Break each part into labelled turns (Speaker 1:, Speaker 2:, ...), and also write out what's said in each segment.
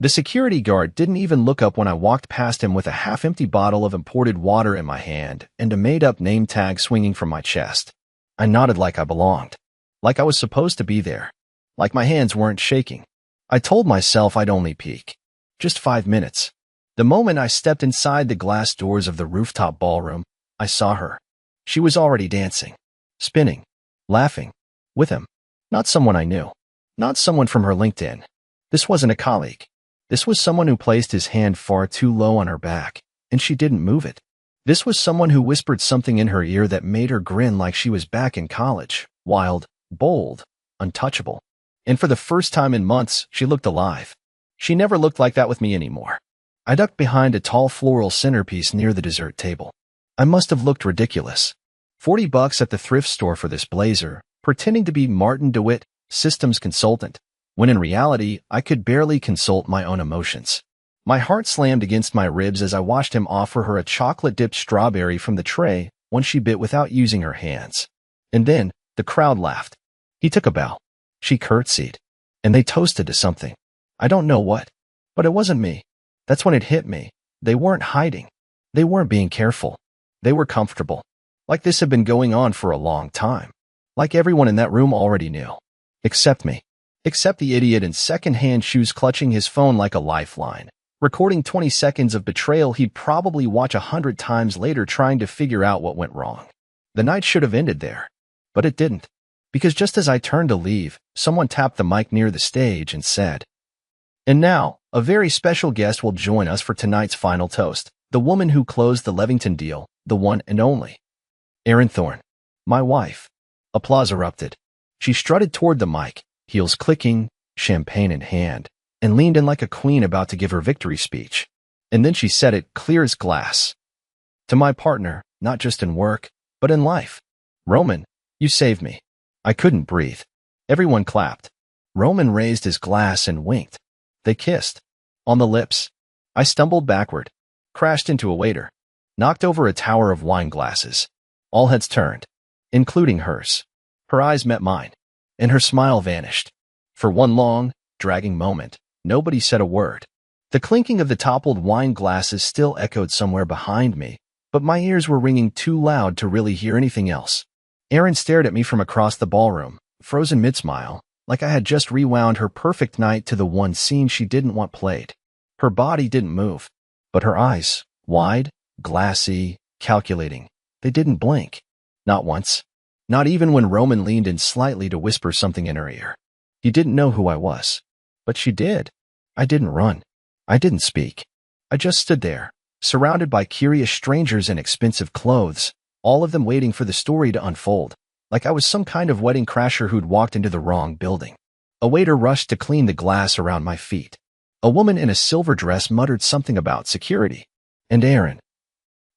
Speaker 1: The security guard didn't even look up when I walked past him with a half-empty bottle of imported water in my hand and a made-up name tag swinging from my chest. I nodded like I belonged, like I was supposed to be there, like my hands weren't shaking. I told myself I'd only peek. Just 5 minutes. The moment I stepped inside the glass doors of the rooftop ballroom, I saw her. She was already dancing, spinning, laughing, with him. Not someone I knew. Not someone from her LinkedIn. This wasn't a colleague. This was someone who placed his hand far too low on her back, and she didn't move it. This was someone who whispered something in her ear that made her grin like she was back in college, wild, bold, untouchable. And for the first time in months, she looked alive. She never looked like that with me anymore. I ducked behind a tall floral centerpiece near the dessert table. I must have looked ridiculous. $40 at the thrift store for this blazer, pretending to be Martin DeWitt, systems consultant, when in reality, I could barely consult my own emotions. My heart slammed against my ribs as I watched him offer her a chocolate-dipped strawberry from the tray, one she bit without using her hands. And then, the crowd laughed. He took a bow. She curtsied. And they toasted to something. I don't know what. But it wasn't me. That's when it hit me. They weren't hiding. They weren't being careful. They were comfortable. Like this had been going on for a long time. Like everyone in that room already knew. Except me. Except the idiot in second-hand shoes clutching his phone like a lifeline, recording 20 seconds of betrayal he'd probably watch 100 times later trying to figure out what went wrong. The night should have ended there. But it didn't. Because just as I turned to leave, someone tapped the mic near the stage and said, "And now, a very special guest will join us for tonight's final toast, the woman who closed the Levington deal, the one and only. Erin Thorne, my wife." Applause erupted. She strutted toward the mic, heels clicking, champagne in hand, and leaned in like a queen about to give her victory speech. And then she said it clear as glass. "To my partner, not just in work, but in life. Roman, you saved me." I couldn't breathe. Everyone clapped. Roman raised his glass and winked. They kissed. On the lips. I stumbled backward, crashed into a waiter, knocked over a tower of wine glasses. All heads turned, including hers. Her eyes met mine, and her smile vanished. For one long, dragging moment, nobody said a word. The clinking of the toppled wine glasses still echoed somewhere behind me, but my ears were ringing too loud to really hear anything else. Erin stared at me from across the ballroom, frozen mid-smile, like I had just rewound her perfect night to the one scene she didn't want played. Her body didn't move, but her eyes, wide, glassy, calculating, they didn't blink. Not once. Not even when Roman leaned in slightly to whisper something in her ear. He didn't know who I was. But she did. I didn't run. I didn't speak. I just stood there, surrounded by curious strangers in expensive clothes, all of them waiting for the story to unfold, like I was some kind of wedding crasher who'd walked into the wrong building. A waiter rushed to clean the glass around my feet. A woman in a silver dress muttered something about security. And Erin.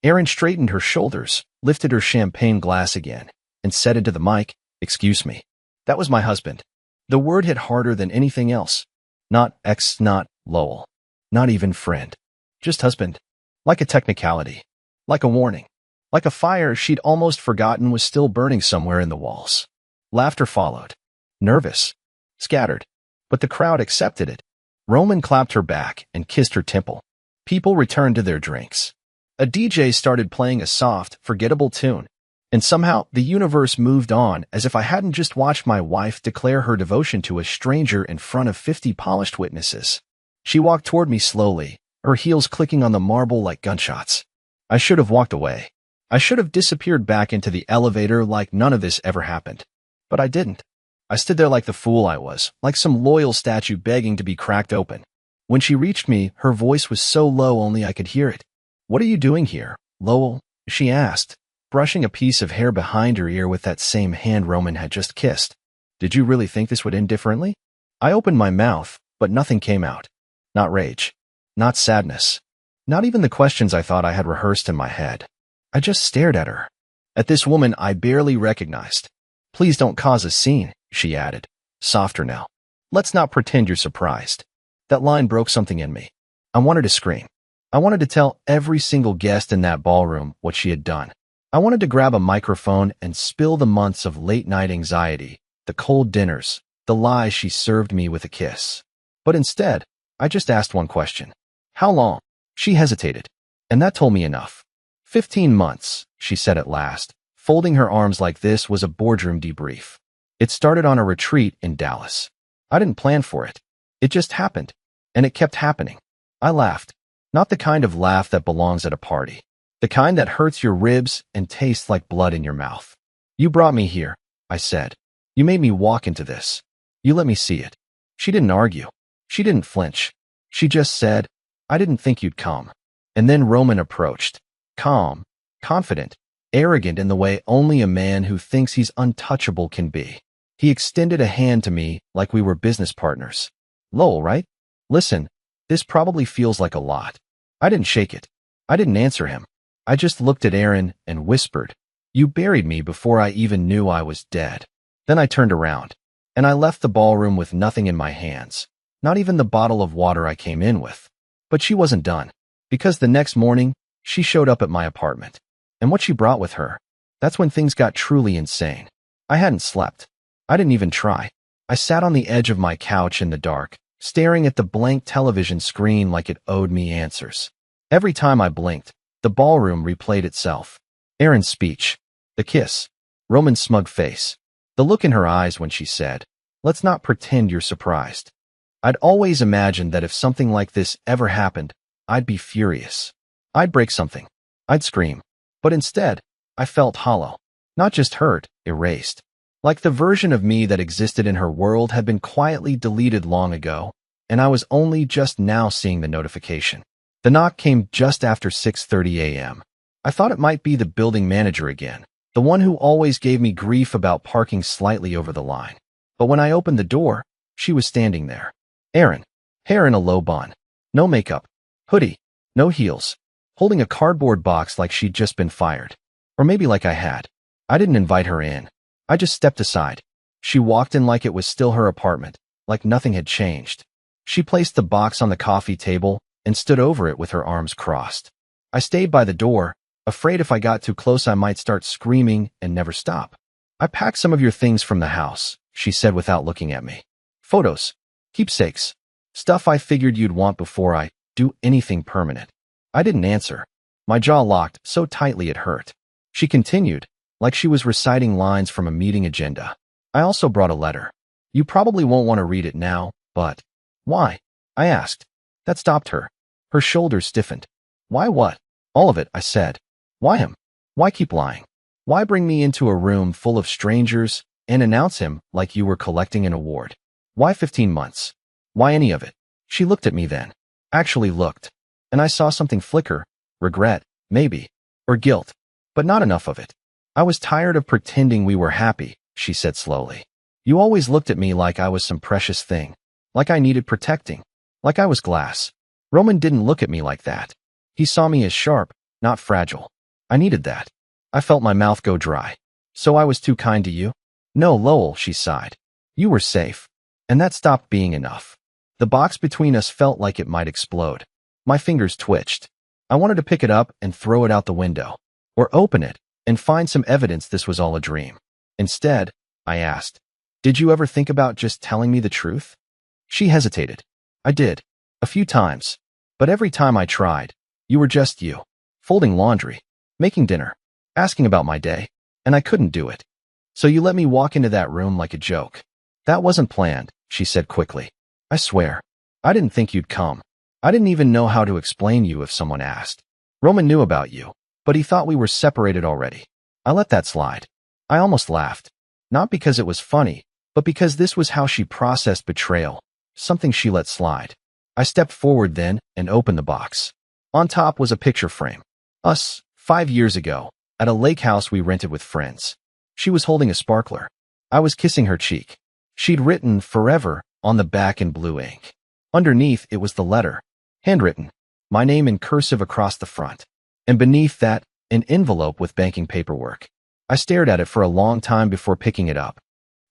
Speaker 1: Erin straightened her shoulders, lifted her champagne glass again, and said into the mic, "Excuse me." That was my husband. The word hit harder than anything else. Not ex, not Lowell. Not even friend. Just husband. Like a technicality. Like a warning. Like a fire she'd almost forgotten was still burning somewhere in the walls. Laughter followed. Nervous. Scattered. But the crowd accepted it. Roman clapped her back and kissed her temple. People returned to their drinks. A DJ started playing a soft, forgettable tune. And somehow, the universe moved on as if I hadn't just watched my wife declare her devotion to a stranger in front of 50 polished witnesses. She walked toward me slowly, her heels clicking on the marble like gunshots. I should have walked away. I should have disappeared back into the elevator like none of this ever happened. But I didn't. I stood there like the fool I was, like some loyal statue begging to be cracked open. When she reached me, her voice was so low only I could hear it. "What are you doing here, Lowell?" she asked, brushing a piece of hair behind her ear with that same hand Roman had just kissed. "Did you really think this would end differently?" I opened my mouth, but nothing came out. Not rage. Not sadness. Not even the questions I thought I had rehearsed in my head. I just stared at her. At this woman I barely recognized. "Please don't cause a scene," she added, softer now. "Let's not pretend you're surprised." That line broke something in me. I wanted to scream. I wanted to tell every single guest in that ballroom what she had done. I wanted to grab a microphone and spill the months of late-night anxiety, the cold dinners, the lies she served me with a kiss. But instead, I just asked one question. How long? She hesitated. And that told me enough. 15 months, she said at last. Folding her arms like this was a boardroom debrief. It started on a retreat in Dallas. I didn't plan for it. It just happened. And it kept happening. I laughed. Not the kind of laugh that belongs at a party. The kind that hurts your ribs and tastes like blood in your mouth. You brought me here, I said. You made me walk into this. You let me see it. She didn't argue. She didn't flinch. She just said, I didn't think you'd come. And then Roman approached. Calm, confident, arrogant in the way only a man who thinks he's untouchable can be. He extended a hand to me like we were business partners. Lowell, right? Listen, this probably feels like a lot. I didn't shake it. I didn't answer him. I just looked at Aaron and whispered, You buried me before I even knew I was dead. Then I turned around, and I left the ballroom with nothing in my hands, not even the bottle of water I came in with. But she wasn't done, because the next morning, she showed up at my apartment. And what she brought with her, that's when things got truly insane. I hadn't slept. I didn't even try. I sat on the edge of my couch in the dark, staring at the blank television screen like it owed me answers. Every time I blinked, the ballroom replayed itself. Aaron's speech, the kiss, Roman's smug face, the look in her eyes when she said, Let's not pretend you're surprised. I'd always imagined that if something like this ever happened, I'd be furious. I'd break something. I'd scream. But instead, I felt hollow. Not just hurt, erased. Like the version of me that existed in her world had been quietly deleted long ago, and I was only just now seeing the notification. The knock came just after 6:30 a.m. I thought it might be the building manager again, the one who always gave me grief about parking slightly over the line. But when I opened the door, she was standing there. Aaron, hair in a low bun, no makeup, hoodie, no heels, holding a cardboard box like she'd just been fired. Or maybe like I had. I didn't invite her in. I just stepped aside. She walked in like it was still her apartment, like nothing had changed. She placed the box on the coffee table and stood over it with her arms crossed. I stayed by the door, afraid if I got too close I might start screaming and never stop. I packed some of your things from the house, she said without looking at me. Photos, keepsakes, stuff I figured you'd want before I do anything permanent. I didn't answer. My jaw locked so tightly it hurt. She continued, like she was reciting lines from a meeting agenda. I also brought a letter. You probably won't want to read it now, but... Why? I asked. That stopped her. Her shoulders stiffened. Why what? All of it, I said. Why him? Why keep lying? Why bring me into a room full of strangers and announce him like you were collecting an award? Why 15 months? Why any of it? She looked at me then. Actually looked. And I saw something flicker. Regret, maybe. Or guilt. But not enough of it. I was tired of pretending we were happy, she said slowly. You always looked at me like I was some precious thing. Like I needed protecting. Like I was glass. Roman didn't look at me like that. He saw me as sharp, not fragile. I needed that. I felt my mouth go dry. So I was too kind to you? No, Lowell, she sighed. You were safe. And that stopped being enough. The box between us felt like it might explode. My fingers twitched. I wanted to pick it up and throw it out the window. Or open it and find some evidence this was all a dream. Instead, I asked, Did you ever think about just telling me the truth? She hesitated. I did. A few times. But every time I tried, you were just you. Folding laundry. Making dinner. Asking about my day. And I couldn't do it. So you let me walk into that room like a joke. That wasn't planned, she said quickly. I swear. I didn't think you'd come. I didn't even know how to explain you if someone asked. Roman knew about you, but he thought we were separated already. I let that slide. I almost laughed. Not because it was funny, but because this was how she processed betrayal. Something she let slide. I stepped forward then and opened the box. On top was a picture frame. Us, 5 years ago, at a lake house we rented with friends. She was holding a sparkler. I was kissing her cheek. She'd written forever on the back in blue ink. Underneath it was the letter. Handwritten. My name in cursive across the front. And beneath that, an envelope with banking paperwork. I stared at it for a long time before picking it up.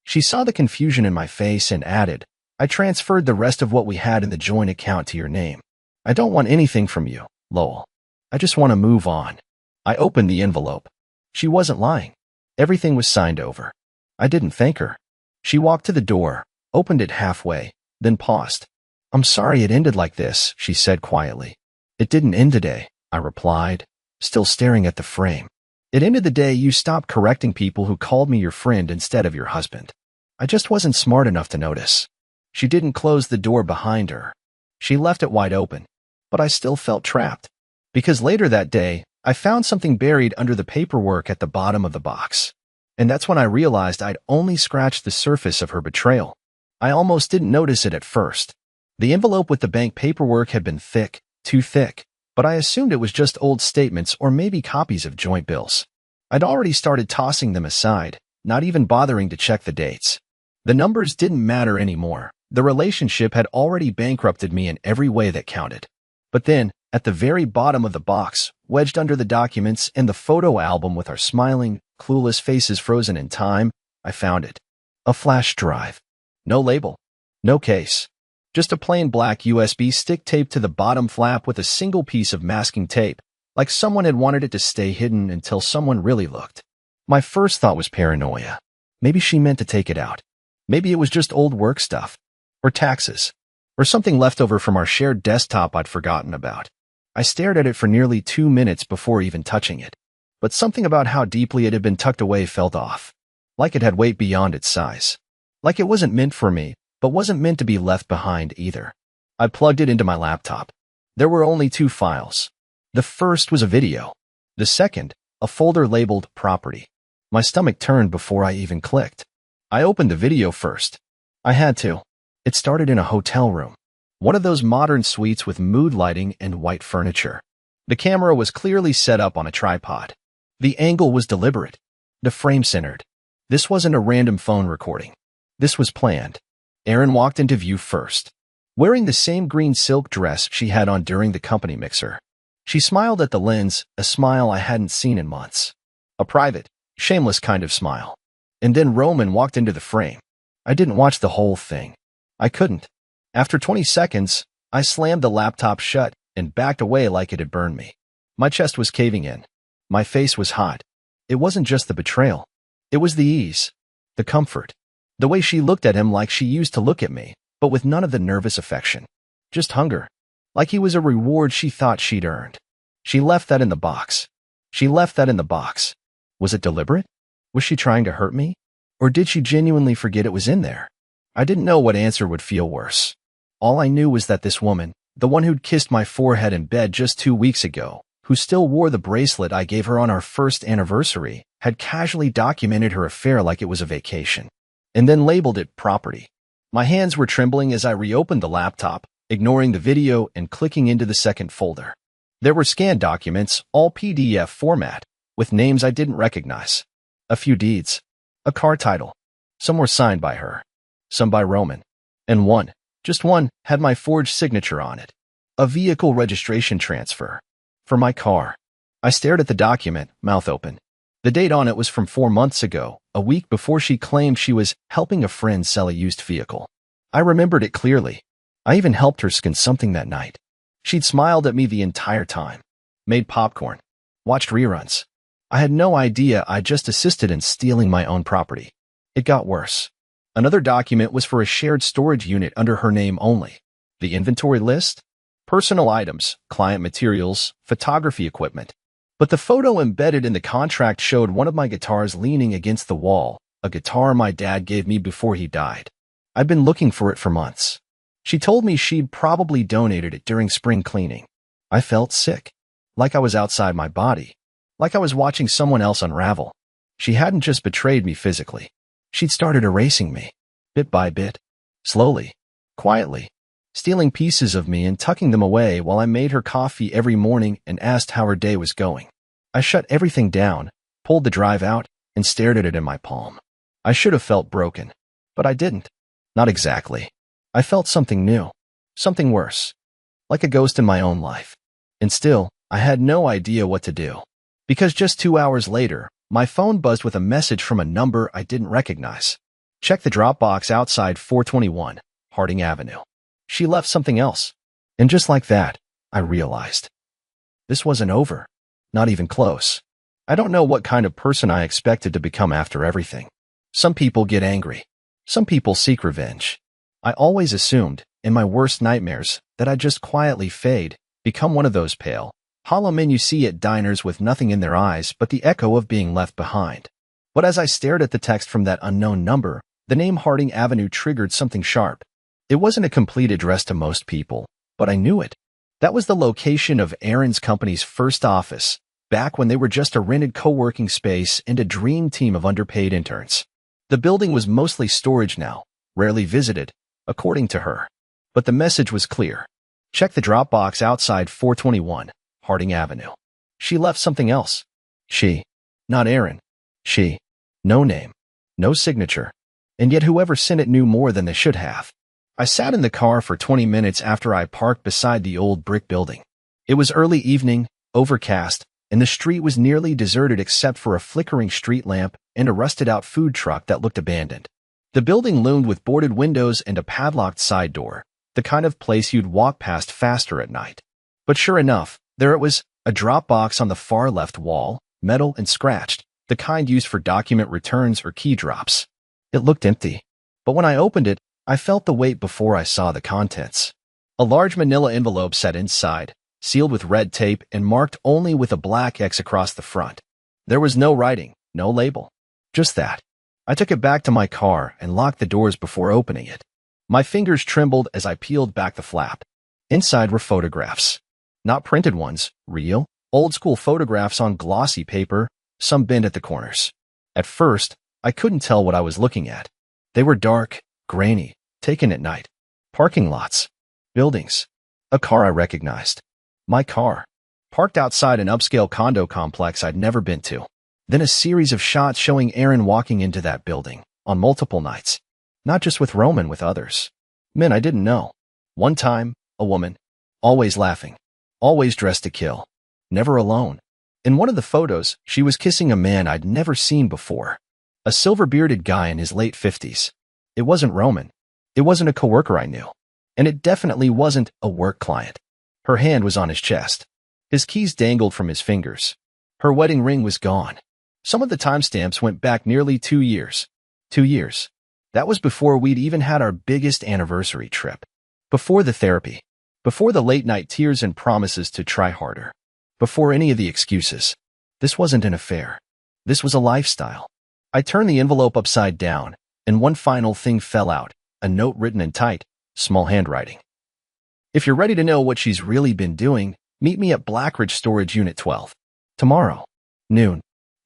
Speaker 1: She saw the confusion in my face and added, I transferred the rest of what we had in the joint account to your name. I don't want anything from you, Lowell. I just want to move on. I opened the envelope. She wasn't lying. Everything was signed over. I didn't thank her. She walked to the door, opened it halfway, then paused. I'm sorry it ended like this, she said quietly. It didn't end today, I replied, still staring at the frame. It ended the day you stopped correcting people who called me your friend instead of your husband. I just wasn't smart enough to notice. She didn't close the door behind her. She left it wide open, but I still felt trapped. Because later that day, I found something buried under the paperwork at the bottom of the box. And that's when I realized I'd only scratched the surface of her betrayal. I almost didn't notice it at first. The envelope with the bank paperwork had been thick, too thick, but I assumed it was just old statements or maybe copies of joint bills. I'd already started tossing them aside, not even bothering to check the dates. The numbers didn't matter anymore. The relationship had already bankrupted me in every way that counted. But then, at the very bottom of the box, wedged under the documents and the photo album with our smiling, clueless faces frozen in time, I found it. A flash drive. No label. No case. Just a plain black USB stick taped to the bottom flap with a single piece of masking tape, like someone had wanted it to stay hidden until someone really looked. My first thought was paranoia. Maybe she meant to take it out. Maybe it was just old work stuff. Or taxes. Or something left over from our shared desktop I'd forgotten about. I stared at it for nearly 2 minutes before even touching it. But something about how deeply it had been tucked away felt off. Like it had weight beyond its size. Like it wasn't meant for me, but wasn't meant to be left behind either. I plugged it into my laptop. There were only 2 files. The first was a video. The second, a folder labeled Property. My stomach turned before I even clicked. I opened the video first. I had to. It started in a hotel room. One of those modern suites with mood lighting and white furniture. The camera was clearly set up on a tripod. The angle was deliberate. The frame centered. This wasn't a random phone recording. This was planned. Erin walked into view first, wearing the same green silk dress she had on during the company mixer. She smiled at the lens, a smile I hadn't seen in months. A private, shameless kind of smile. And then Roman walked into the frame. I didn't watch the whole thing. I couldn't. After 20 seconds, I slammed the laptop shut and backed away like it had burned me. My chest was caving in. My face was hot. It wasn't just the betrayal. It was the ease. The comfort. The way she looked at him like she used to look at me, but with none of the nervous affection. Just hunger. Like he was a reward she thought she'd earned. She left that in the box. She left that in the box. Was it deliberate? Was she trying to hurt me? Or did she genuinely forget it was in there? I didn't know what answer would feel worse. All I knew was that this woman, the one who'd kissed my forehead in bed just 2 weeks ago, who still wore the bracelet I gave her on our first anniversary, had casually documented her affair like it was a vacation. And then labeled it Property. My hands were trembling as I reopened the laptop, ignoring the video and clicking into the second folder. There were scanned documents, all PDF format, with names I didn't recognize. A few deeds. A car title. Some were signed by her. Some by Roman. And one, just one, had my forged signature on it. A vehicle registration transfer. For my car. I stared at the document, mouth open. The date on it was from 4 months ago, a week before she claimed she was helping a friend sell a used vehicle. I remembered it clearly. I even helped her skin something that night. She'd smiled at me the entire time. Made popcorn. Watched reruns. I had no idea I'd just assisted in stealing my own property. It got worse. Another document was for a shared storage unit under her name only. The inventory list? Personal items, client materials, photography equipment. But the photo embedded in the contract showed one of my guitars leaning against the wall, a guitar my dad gave me before he died. I'd been looking for it for months. She told me she'd probably donated it during spring cleaning. I felt sick. Like I was outside my body. Like I was watching someone else unravel. She hadn't just betrayed me physically. She'd started erasing me, bit by bit, slowly, quietly, stealing pieces of me and tucking them away while I made her coffee every morning and asked how her day was going. I shut everything down, pulled the drive out, and stared at it in my palm. I should have felt broken, but I didn't. Not exactly. I felt something new, something worse, like a ghost in my own life. And still, I had no idea what to do. Because just 2 hours later, my phone buzzed with a message from a number I didn't recognize. Check the Dropbox outside 421 Harding Avenue. She left something else. And just like that, I realized. This wasn't over. Not even close. I don't know what kind of person I expected to become after everything. Some people get angry. Some people seek revenge. I always assumed, in my worst nightmares, that I'd just quietly fade, become one of those pale, hollow men you see at diners with nothing in their eyes but the echo of being left behind. But as I stared at the text from that unknown number, the name Harding Avenue triggered something sharp. It wasn't a complete address to most people, but I knew it. That was the location of Aaron's company's first office, back when they were just a rented co-working space and a dream team of underpaid interns. The building was mostly storage now, rarely visited, according to her. But the message was clear. Check the drop box outside 421, Harding Avenue. She left something else. She. Not Aaron. She. No name. No signature. And yet whoever sent it knew more than they should have. I sat in the car for 20 minutes after I parked beside the old brick building. It was early evening, overcast, and the street was nearly deserted except for a flickering street lamp and a rusted-out food truck that looked abandoned. The building loomed with boarded windows and a padlocked side door, the kind of place you'd walk past faster at night. But sure enough, there it was, a drop box on the far left wall, metal and scratched, the kind used for document returns or key drops. It looked empty. But when I opened it, I felt the weight before I saw the contents. A large manila envelope sat inside, sealed with red tape and marked only with a black X across the front. There was no writing, no label. Just that. I took it back to my car and locked the doors before opening it. My fingers trembled as I peeled back the flap. Inside were photographs. Not printed ones, real, old-school photographs on glossy paper, some bent at the corners. At first, I couldn't tell what I was looking at. They were dark, grainy, taken at night. Parking lots. Buildings. A car I recognized. My car. Parked outside an upscale condo complex I'd never been to. Then a series of shots showing Aaron walking into that building, on multiple nights. Not just with Roman, with others. Men I didn't know. One time, a woman. Always laughing. Always dressed to kill. Never alone. In one of the photos, she was kissing a man I'd never seen before. A silver-bearded guy in his late 50s. It wasn't Roman. It wasn't a coworker I knew. And it definitely wasn't a work client. Her hand was on his chest. His keys dangled from his fingers. Her wedding ring was gone. Some of the timestamps went back nearly 2 years. 2 years. That was before we'd even had our biggest anniversary trip. Before the therapy. Before the late-night tears and promises to try harder. Before any of the excuses. This wasn't an affair. This was a lifestyle. I turned the envelope upside down, and one final thing fell out, a note written in tight, small handwriting. If you're ready to know what she's really been doing, meet me at Blackridge Storage Unit 12. Tomorrow. Noon.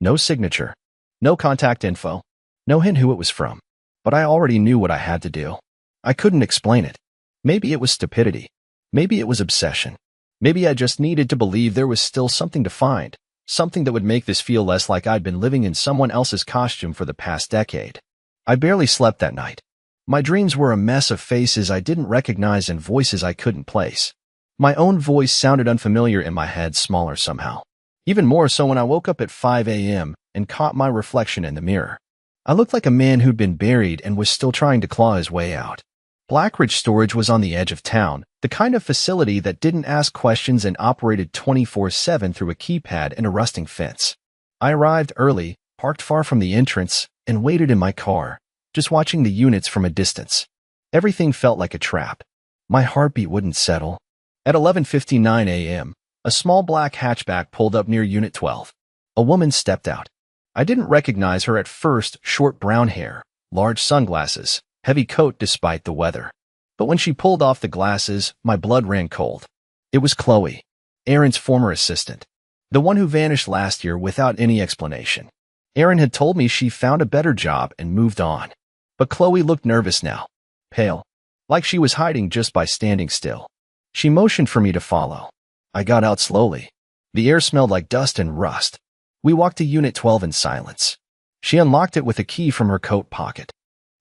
Speaker 1: No signature. No contact info. No hint who it was from. But I already knew what I had to do. I couldn't explain it. Maybe it was stupidity. Maybe it was obsession. Maybe I just needed to believe there was still something to find, something that would make this feel less like I'd been living in someone else's costume for the past decade. I barely slept that night. My dreams were a mess of faces I didn't recognize and voices I couldn't place. My own voice sounded unfamiliar in my head, smaller somehow. Even more so when I woke up at 5 a.m. and caught my reflection in the mirror. I looked like a man who'd been buried and was still trying to claw his way out. Blackridge Storage was on the edge of town, the kind of facility that didn't ask questions and operated 24/7 through a keypad and a rusting fence. I arrived early, parked far from the entrance, and waited in my car, just watching the units from a distance. Everything felt like a trap. My heartbeat wouldn't settle. At 11:59 a.m., a small black hatchback pulled up near Unit 12. A woman stepped out. I didn't recognize her at first, short brown hair, large sunglasses, heavy coat despite the weather. But when she pulled off the glasses, my blood ran cold. It was Chloe, Aaron's former assistant. The one who vanished last year without any explanation. Aaron had told me she found a better job and moved on. But Chloe looked nervous now, pale, like she was hiding just by standing still. She motioned for me to follow. I got out slowly. The air smelled like dust and rust. We walked to Unit 12 in silence. She unlocked it with a key from her coat pocket.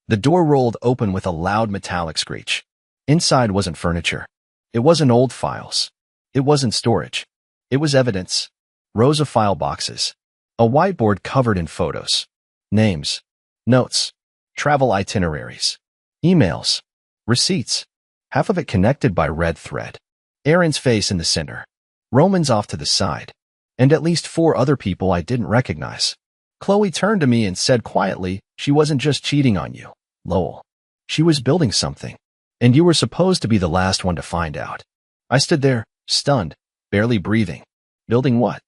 Speaker 1: The door rolled open with a loud metallic screech. Inside wasn't furniture. It wasn't old files. It wasn't storage. It was evidence. Rows of file boxes. A whiteboard covered in photos. Names. Notes. Travel itineraries. Emails. Receipts. Half of it connected by red thread. Aaron's face in the center. Roman's off to the side. And at least 4 other people I didn't recognize. Chloe turned to me and said quietly, "She wasn't just cheating on you, Lowell. She was building something. And you were supposed to be the last one to find out. I stood there, stunned, barely breathing. Building what?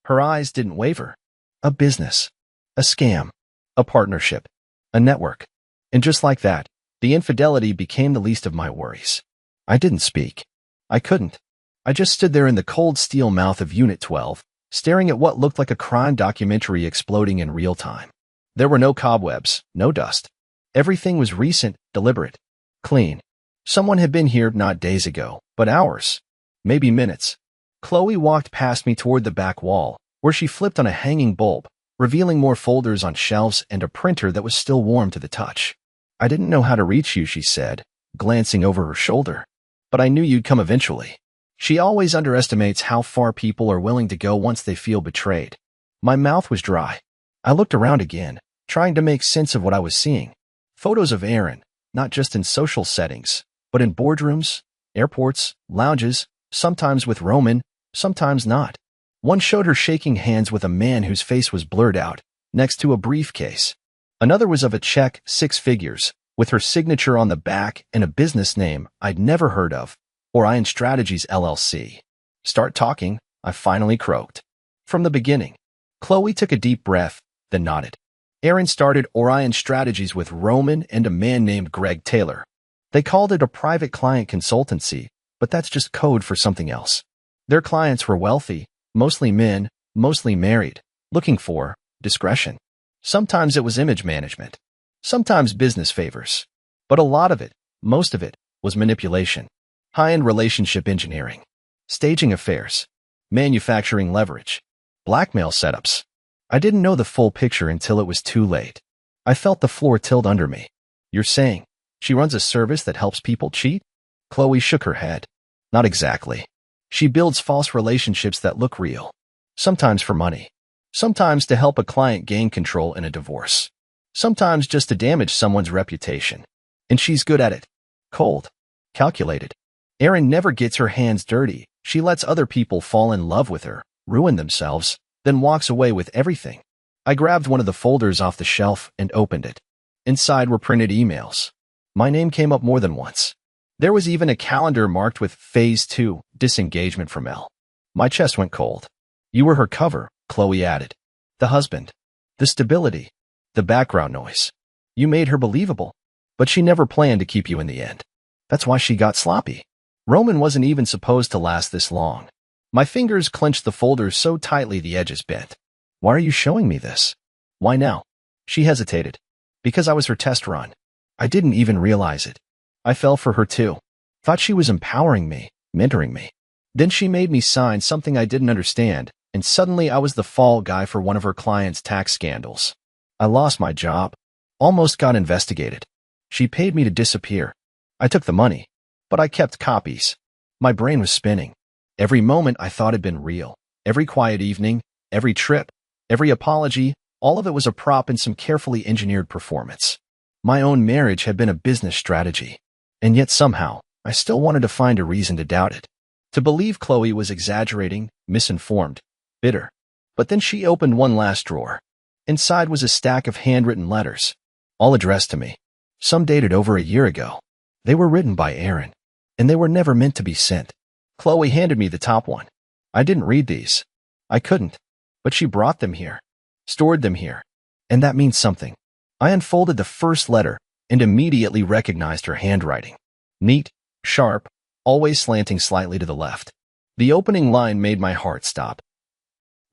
Speaker 1: Her eyes didn't waver. A business. A scam. A partnership. A network. And just like that, the infidelity became the least of my worries. I didn't speak. I couldn't. I just stood there in the cold steel mouth of Unit 12, staring at what looked like a crime documentary exploding in real time. There were no cobwebs, no dust. Everything was recent, deliberate, clean. Someone had been here not days ago, but hours. Maybe minutes. Chloe walked past me toward the back wall, where she flipped on a hanging bulb, revealing more folders on shelves and a printer that was still warm to the touch. I didn't know how to reach you, she said, glancing over her shoulder. But I knew you'd come eventually. She always underestimates how far people are willing to go once they feel betrayed. My mouth was dry. I looked around again, trying to make sense of what I was seeing. Photos of Erin, not just in social settings, but in boardrooms, airports, lounges, sometimes with Roman, sometimes not. One showed her shaking hands with a man whose face was blurred out, next to a briefcase. Another was of a check, 6 figures, with her signature on the back and a business name I'd never heard of, Orion Strategies LLC. Start talking, I finally croaked. From the beginning. Chloe took a deep breath, then nodded. Erin started Orion Strategies with Roman and a man named Greg Taylor. They called it a private client consultancy, but that's just code for something else. Their clients were wealthy, mostly men, mostly married, looking for discretion. Sometimes it was image management. Sometimes business favors. But a lot of it, most of it, was manipulation. High-end relationship engineering. Staging affairs. Manufacturing leverage. Blackmail setups. I didn't know the full picture until it was too late. I felt the floor tilt under me. You're saying she runs a service that helps people cheat? Chloe shook her head. Not exactly. She builds false relationships that look real. Sometimes for money. Sometimes to help a client gain control in a divorce. Sometimes just to damage someone's reputation. And she's good at it. Cold. Calculated. Erin never gets her hands dirty. She lets other people fall in love with her, ruin themselves, then walks away with everything. I grabbed one of the folders off the shelf and opened it. Inside were printed emails. My name came up more than once. There was even a calendar marked with Phase 2, disengagement from Elle. My chest went cold. You were her cover, Chloe added. The husband. The stability. The background noise. You made her believable. But she never planned to keep you in the end. That's why she got sloppy. Roman wasn't even supposed to last this long. My fingers clenched the folders so tightly the edges bent. Why are you showing me this? Why now? She hesitated. Because I was her test run. I didn't even realize it. I fell for her too. Thought she was empowering me, mentoring me. Then she made me sign something I didn't understand, and suddenly I was the fall guy for one of her clients' tax scandals. I lost my job. Almost got investigated. She paid me to disappear. I took the money. But I kept copies. My brain was spinning. Every moment I thought had been real. Every quiet evening, every trip, every apology, all of it was a prop in some carefully engineered performance. My own marriage had been a business strategy. And yet somehow, I still wanted to find a reason to doubt it. To believe Chloe was exaggerating, misinformed, bitter. But then she opened one last drawer. Inside was a stack of handwritten letters, all addressed to me. Some dated over a year ago. They were written by Erin, and they were never meant to be sent. Chloe handed me the top one. I didn't read these. I couldn't. But she brought them here. Stored them here. And that means something. I unfolded the first letter and immediately recognized her handwriting. Neat, sharp, always slanting slightly to the left. The opening line made my heart stop.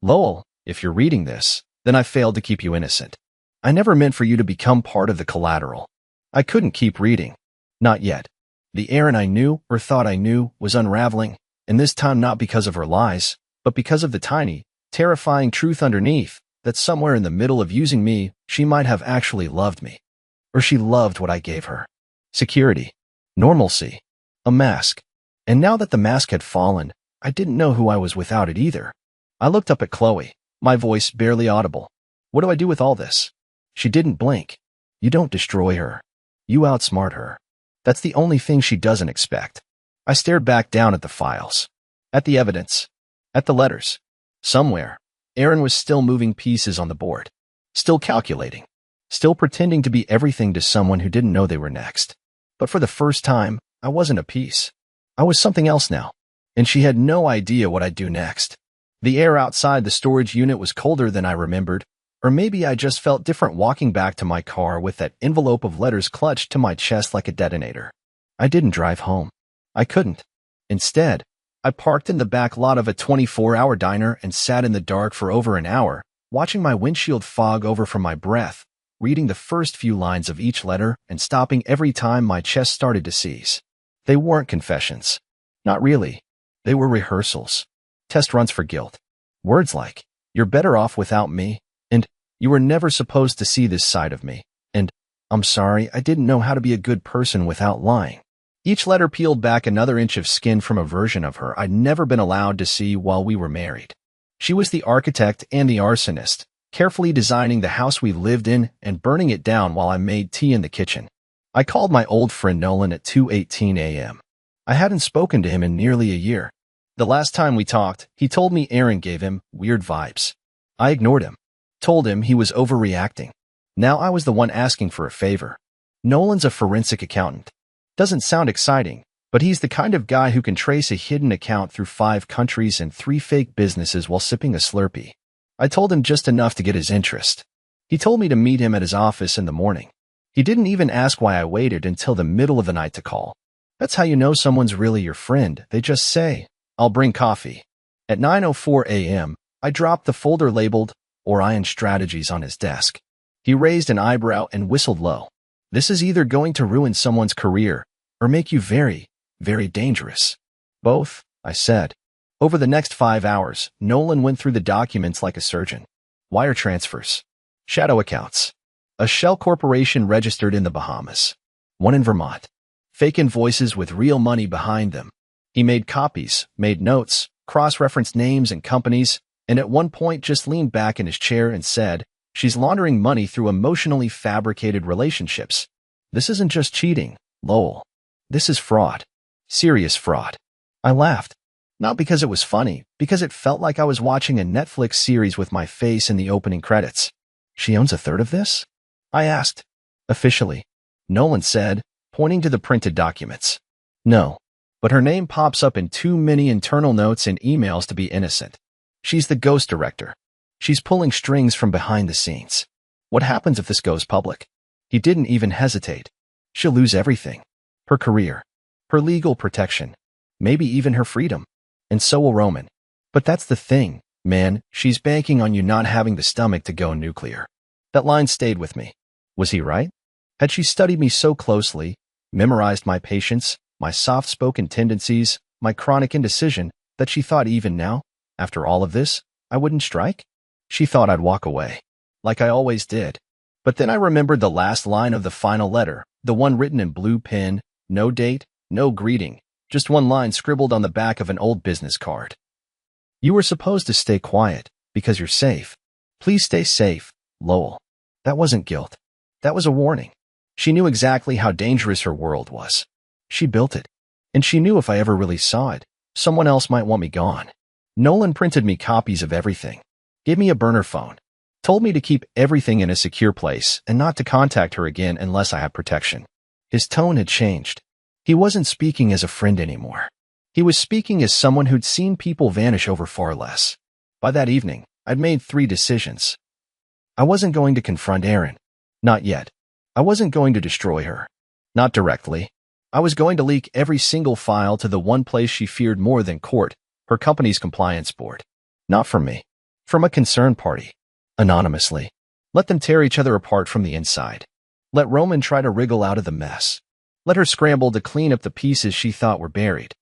Speaker 1: Lowell, if you're reading this, then I failed to keep you innocent. I never meant for you to become part of the collateral. I couldn't keep reading. Not yet. The Erin I knew or thought I knew was unraveling, and this time not because of her lies, but because of the tiny, terrifying truth underneath, that somewhere in the middle of using me, she might have actually loved me. Or she loved what I gave her. Security. Normalcy. A mask. And now that the mask had fallen, I didn't know who I was without it either. I looked up at Chloe, my voice barely audible. What do I do with all this? She didn't blink. You don't destroy her. You outsmart her. That's the only thing she doesn't expect. I stared back down at the files. At the evidence. At the letters. Somewhere, Erin was still moving pieces on the board. Still calculating. Still pretending to be everything to someone who didn't know they were next. But for the first time, I wasn't a piece. I was something else now. And she had no idea what I'd do next. The air outside the storage unit was colder than I remembered, or maybe I just felt different walking back to my car with that envelope of letters clutched to my chest like a detonator. I didn't drive home. I couldn't. Instead, I parked in the back lot of a 24-hour diner and sat in the dark for over an hour, watching my windshield fog over from my breath, reading the first few lines of each letter and stopping every time my chest started to seize. They weren't confessions. Not really. They were rehearsals. Test runs for guilt. Words like, "You're better off without me," and "You were never supposed to see this side of me," and "I'm sorry, I didn't know how to be a good person without lying." Each letter peeled back another inch of skin from a version of her I'd never been allowed to see while we were married. She was the architect and the arsonist, carefully designing the house we lived in and burning it down while I made tea in the kitchen. I called my old friend Nolan at 2:18 a.m. I hadn't spoken to him in nearly a year. The last time we talked, he told me Aaron gave him weird vibes. I ignored him. Told him he was overreacting. Now I was the one asking for a favor. Nolan's a forensic accountant. Doesn't sound exciting, but he's the kind of guy who can trace a hidden account through 5 countries and 3 fake businesses while sipping a Slurpee. I told him just enough to get his interest. He told me to meet him at his office in the morning. He didn't even ask why I waited until the middle of the night to call. That's how you know someone's really your friend. They just say, "I'll bring coffee." At 9:04 a.m., I dropped the folder labeled Orion Strategies on his desk. He raised an eyebrow and whistled low. "This is either going to ruin someone's career or make you very, very dangerous." "Both," I said. Over the next 5 hours, Nolan went through the documents like a surgeon. Wire transfers. Shadow accounts. A shell corporation registered in the Bahamas. One in Vermont. Fake invoices with real money behind them. He made copies, made notes, cross-referenced names and companies, and at one point just leaned back in his chair and said, "She's laundering money through emotionally fabricated relationships. This isn't just cheating, Lowell. This is fraud. Serious fraud." I laughed. Not because it was funny, because it felt like I was watching a Netflix series with my face in the opening credits. "She owns a third of this?" I asked. "Officially," Nolan said, pointing to the printed documents. "No, but her name pops up in too many internal notes and emails to be innocent. She's the ghost director. She's pulling strings from behind the scenes. What happens if this goes public?" He didn't even hesitate. "She'll lose everything. Her career, her legal protection, maybe even her freedom. And so will Roman. But that's the thing, man, she's banking on you not having the stomach to go nuclear." That line stayed with me. Was he right? Had she studied me so closely, memorized my patience, my soft-spoken tendencies, my chronic indecision, that she thought even now, after all of this, I wouldn't strike? She thought I'd walk away, like I always did. But then I remembered the last line of the final letter, the one written in blue pen, no date, no greeting, just one line scribbled on the back of an old business card. "You were supposed to stay quiet, because you're safe. Please stay safe, Lowell." That wasn't guilt. That was a warning. She knew exactly how dangerous her world was. She built it. And she knew if I ever really saw it, someone else might want me gone. Nolan printed me copies of everything. Gave me a burner phone. Told me to keep everything in a secure place and not to contact her again unless I had protection. His tone had changed. He wasn't speaking as a friend anymore. He was speaking as someone who'd seen people vanish over far less. By that evening, I'd made 3 decisions. I wasn't going to confront Erin. Not yet. I wasn't going to destroy her. Not directly. I was going to leak every single file to the one place she feared more than court, her company's compliance board. Not from me. From a concerned party. Anonymously. Let them tear each other apart from the inside. Let Roman try to wriggle out of the mess. Let her scramble to clean up the pieces she thought were buried.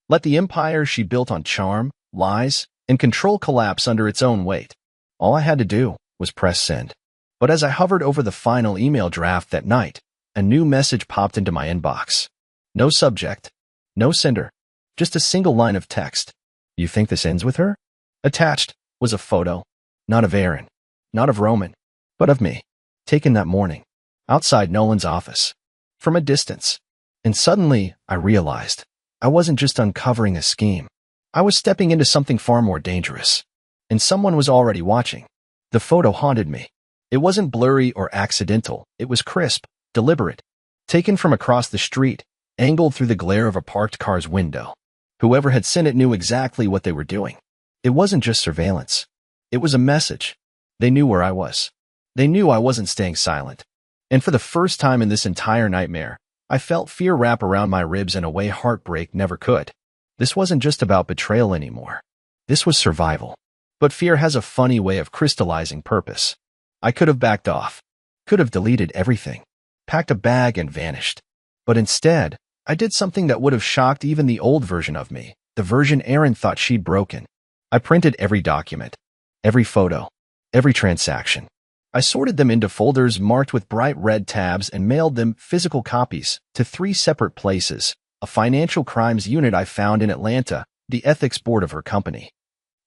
Speaker 1: Let the empire she built on charm, lies, and control collapse under its own weight. All I had to do was press send. But as I hovered over the final email draft that night, a new message popped into my inbox. No subject, no sender, just a single line of text. "You think this ends with her?" Attached was a photo, not of Erin, not of Roman, but of me, taken that morning, outside Nolan's office, from a distance. And suddenly, I realized I wasn't just uncovering a scheme. I was stepping into something far more dangerous. And someone was already watching. The photo haunted me. It wasn't blurry or accidental. It was crisp, deliberate, taken from across the street, angled through the glare of a parked car's window. Whoever had sent it knew exactly what they were doing. It wasn't just surveillance. It was a message. They knew where I was. They knew I wasn't staying silent. And for the first time in this entire nightmare, I felt fear wrap around my ribs in a way heartbreak never could. This wasn't just about betrayal anymore. This was survival. But fear has a funny way of crystallizing purpose. I could have backed off. Could have deleted everything. Packed a bag and vanished. But instead, I did something that would have shocked even the old version of me, the version Erin thought she'd broken. I printed every document, every photo, every transaction. I sorted them into folders marked with bright red tabs and mailed them, physical copies, to 3 separate places: a financial crimes unit I found in Atlanta, the ethics board of her company,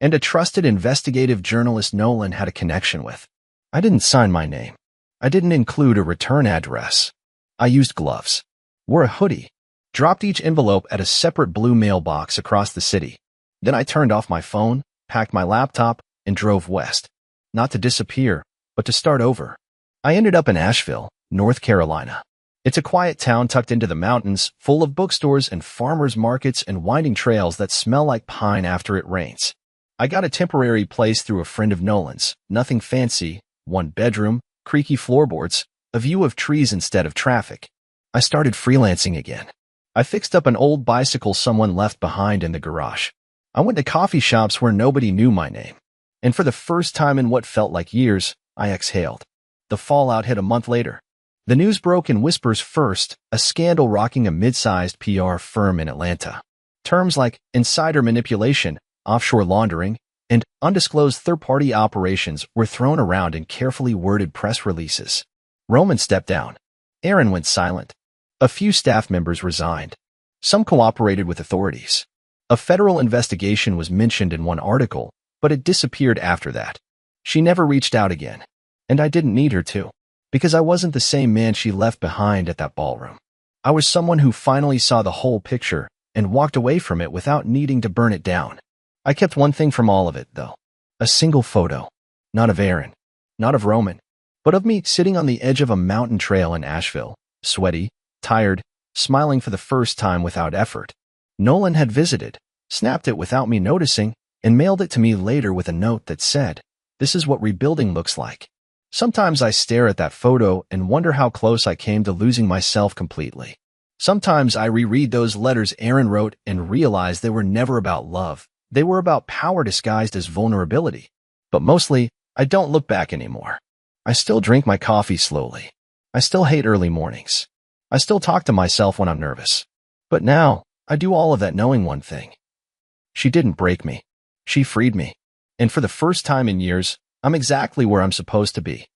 Speaker 1: and a trusted investigative journalist Nolan had a connection with. I didn't sign my name. I didn't include a return address. I used gloves, wore a hoodie, dropped each envelope at a separate blue mailbox across the city. Then I turned off my phone, packed my laptop, and drove west. Not to disappear, but to start over. I ended up in Asheville, North Carolina. It's a quiet town tucked into the mountains, full of bookstores and farmers markets and winding trails that smell like pine after it rains. I got a temporary place through a friend of Nolan's, nothing fancy, 1 bedroom, creaky floorboards, a view of trees instead of traffic. I started freelancing again. I fixed up an old bicycle someone left behind in the garage. I went to coffee shops where nobody knew my name. And for the first time in what felt like years, I exhaled. The fallout hit a month later. The news broke in whispers first, a scandal rocking a mid-sized PR firm in Atlanta. Terms like insider manipulation, offshore laundering, and undisclosed third-party operations were thrown around in carefully worded press releases. Roman stepped down. Erin went silent. A few staff members resigned. Some cooperated with authorities. A federal investigation was mentioned in one article, but it disappeared after that. She never reached out again. And I didn't need her to, because I wasn't the same man she left behind at that ballroom. I was someone who finally saw the whole picture and walked away from it without needing to burn it down. I kept one thing from all of it, though. A single photo. Not of Erin, not of Roman, but of me sitting on the edge of a mountain trail in Asheville, sweaty, tired, smiling for the first time without effort. Nolan had visited, snapped it without me noticing, and mailed it to me later with a note that said, "This is what rebuilding looks like." Sometimes I stare at that photo and wonder how close I came to losing myself completely. Sometimes I reread those letters Erin wrote and realize they were never about love. They were about power disguised as vulnerability. But mostly, I don't look back anymore. I still drink my coffee slowly. I still hate early mornings. I still talk to myself when I'm nervous. But now, I do all of that knowing one thing. She didn't break me. She freed me. And for the first time in years, I'm exactly where I'm supposed to be.